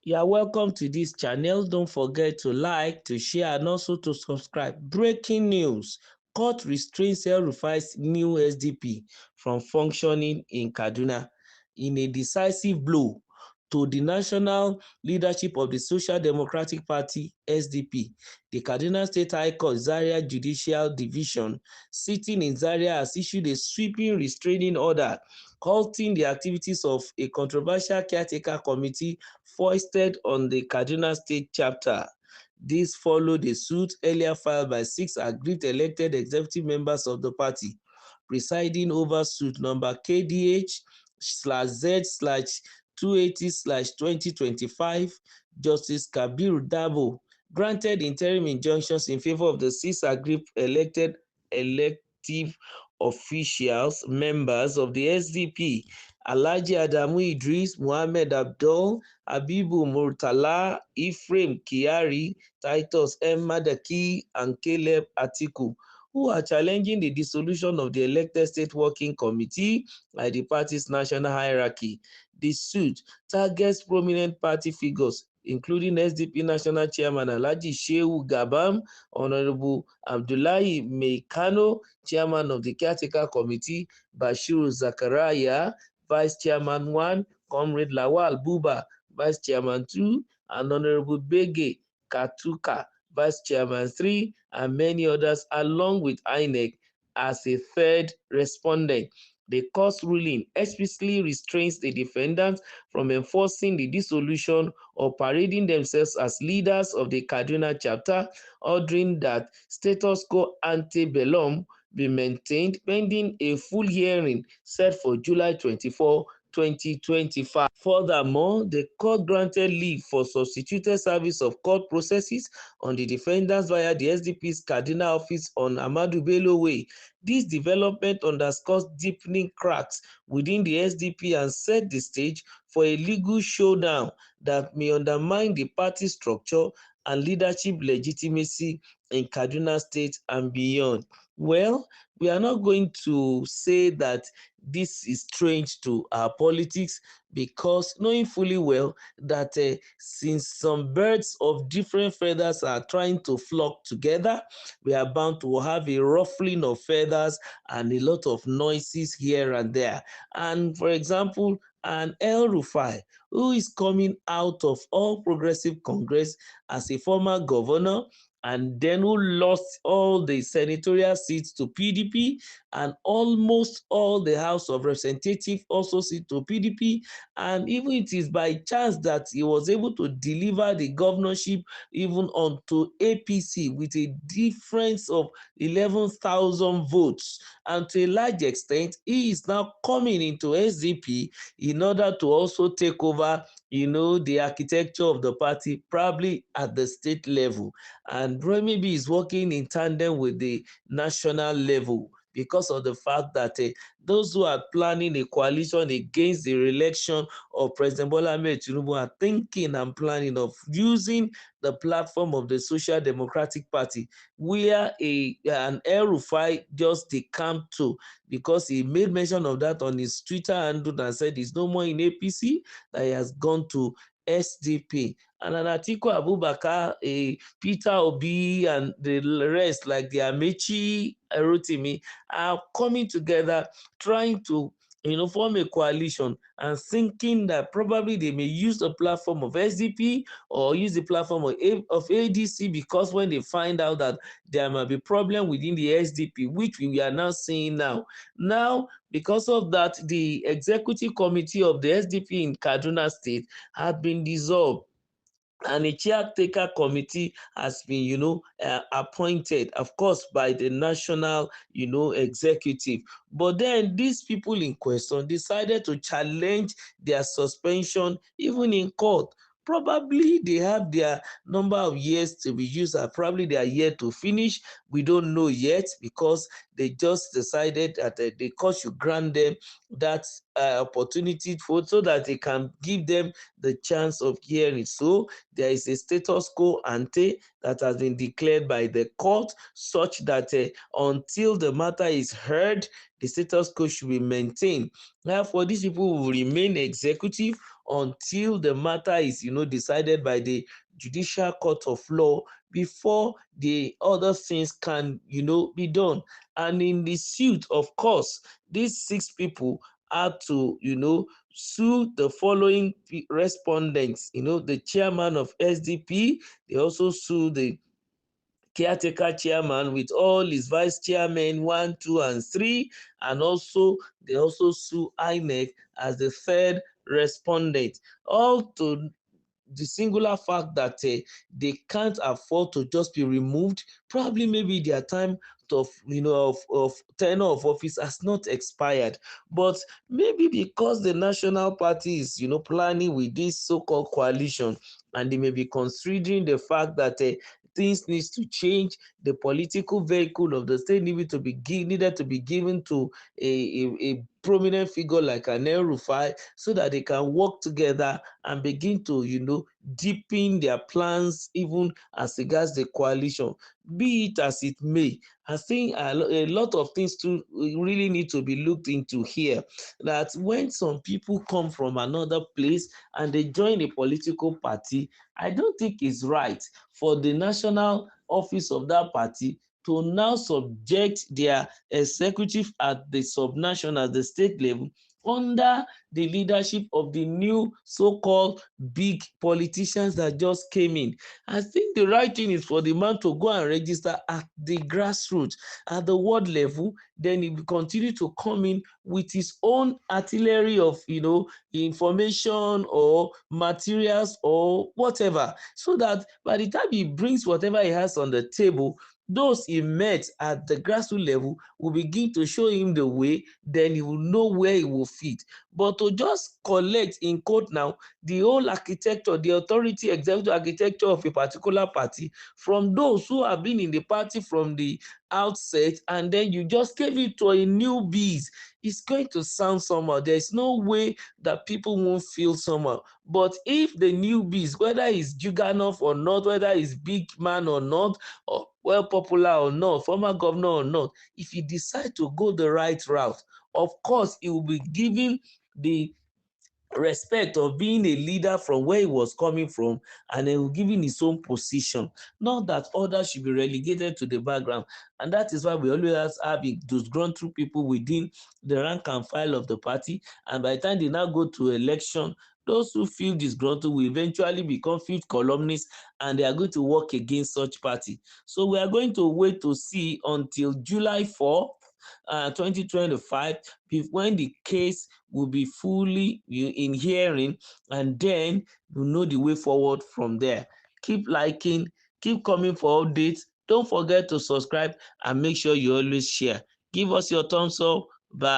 You are welcome to this channel. Don't forget to like, to share, and also to subscribe. Breaking news. Court restrains El-Rufai's new SDP from functioning in Kaduna in a decisive blow to the national leadership of the Social Democratic Party SDP. The Kaduna State High Court Zaria Judicial Division, sitting in Zaria, has issued a sweeping restraining order halting the activities of a controversial caretaker committee foisted on the Kaduna State chapter. This followed a suit earlier filed by 6 aggrieved elected executive members of the party, presiding over suit number KDH/Z/280/2025. Justice Kabir Dabo granted interim injunctions in favor of the 6 aggrieved elective officials, members of the SDP, Alhaji Adamu Idris, Muhammad Abdul, Habibu Murtala, Ephraim Kyari, Titus M. Madaki, and Caleb Atiku, who are challenging the dissolution of the elected state working committee by the party's national hierarchy. The suit targets prominent party figures, including SDP National Chairman Alhaji Shehu Gabam, Honorable Abdullahi Meikano, Chairman of the Caretaker Committee, Bashiru Zakaria, Vice Chairman 1, Comrade Lawal Buba, Vice Chairman 2, and Honorable Bege Katuka, Vice Chairman 3, and many others, along with INEC as a third respondent. The court's ruling explicitly restrains the defendants from enforcing the dissolution or parading themselves as leaders of the Kaduna chapter, ordering that status quo ante bellum be maintained pending a full hearing set for July 24, 2025. Furthermore, the court granted leave for substituted service of court processes on the defendants via the SDP's Kaduna office on Ahmadu Bello Way. This development underscores deepening cracks within the SDP and set the stage for a legal showdown that may undermine the party structure and leadership legitimacy in Kaduna State and beyond. Well, we are not going to say that this is strange to our politics, because knowing fully well that since some birds of different feathers are trying to flock together, we are bound to have a ruffling of feathers and a lot of noises here and there. And for example, an El-Rufai, who is coming out of All Progressive Congress as a former governor, and then who lost all the senatorial seats to PDP and almost all the House of Representatives also seat to PDP. And even it is by chance that he was able to deliver the governorship even onto APC with a difference of 11,000 votes. And to a large extent, he is now coming into SDP in order to also take over, the architecture of the party, probably at the state level. And maybe he's working in tandem with the national level, because of the fact that those who are planning a coalition against the re-election of President Bola Ahmed Tinubu are thinking and planning of using the platform of the Social Democratic Party, where an El-Rufai just decamped to, because he made mention of that on his Twitter handle and said he's no more in APC, that he has gone to SDP. And an Atiku Abubakar, Peter Obi, and the rest, like the Amechi, Rotimi, are coming together, trying to form a coalition and thinking that probably they may use the platform of SDP or use the platform of ADC, because when they find out that there might be problem within the SDP, which we are now seeing now. Now, because of that, the executive committee of the SDP in Kaduna State had been dissolved, and a caretaker committee has been, appointed, of course, by the national, executive. But then these people in question decided to challenge their suspension even in court. Probably they have their number of years to be used, and probably they are yet to finish. We don't know yet, because they just decided that the court should grant them that opportunity so that they can give them the chance of hearing. So there is a status quo ante that has been declared by the court, such that until the matter is heard, the status quo should be maintained. Therefore, these people will remain executive until the matter is, decided by the judicial court of law before the other things can, be done. And in the suit, of course, these 6 people had to, sue the following respondents. The chairman of SDP, they also sue the caretaker chairman with all his vice chairmen 1, 2, and 3, and also they also sue INEC as the third respondent. All to the singular fact that they can't afford to just be removed. Probably maybe their time of tenure of office has not expired, but maybe because the national party is planning with this so-called coalition, and they may be considering the fact that things needs to change. The political vehicle of the state needed to be given to a prominent figure like an El-Rufai, so that they can work together and begin to deepen their plans even as regards the coalition. Be it as it may, I think a lot of things too really need to be looked into here. That when some people come from another place and they join a political party, I don't think it's right for the national office of that party to now subject their executive at the subnational, the state level, under the leadership of the new so-called big politicians that just came in. I think the right thing is for the man to go and register at the grassroots, at the ward level. Then he will continue to come in with his own artillery of information or materials or whatever, so that by the time he brings whatever he has on the table, those he met at the grassroots level will begin to show him the way. Then he will know where he will fit. But to just collect, in quote now, the whole architecture, the authority, executive architecture of a particular party from those who have been in the party from the outset, and then you just gave it to a newbies, it's going to sound somehow. There's no way that people won't feel somehow. But if the newbies, whether he's juggernaut or not, whether he's big man or not, or well popular or not, former governor or not, if he decide to go the right route, of course he will be given the respect of being a leader from where he was coming from, and then giving his own position, not that others should be relegated to the background. And that is why we always have those grown-through people within the rank and file of the party, and by the time they now go to election, those who feel disgruntled will eventually become fifth columnists, and they are going to work against such party. So we are going to wait to see until July 4th, 2025, when the case will be fully in hearing, and then we'll know the way forward from there. Keep liking, keep coming for updates. Don't forget to subscribe, and make sure you always share. Give us your thumbs up. Bye.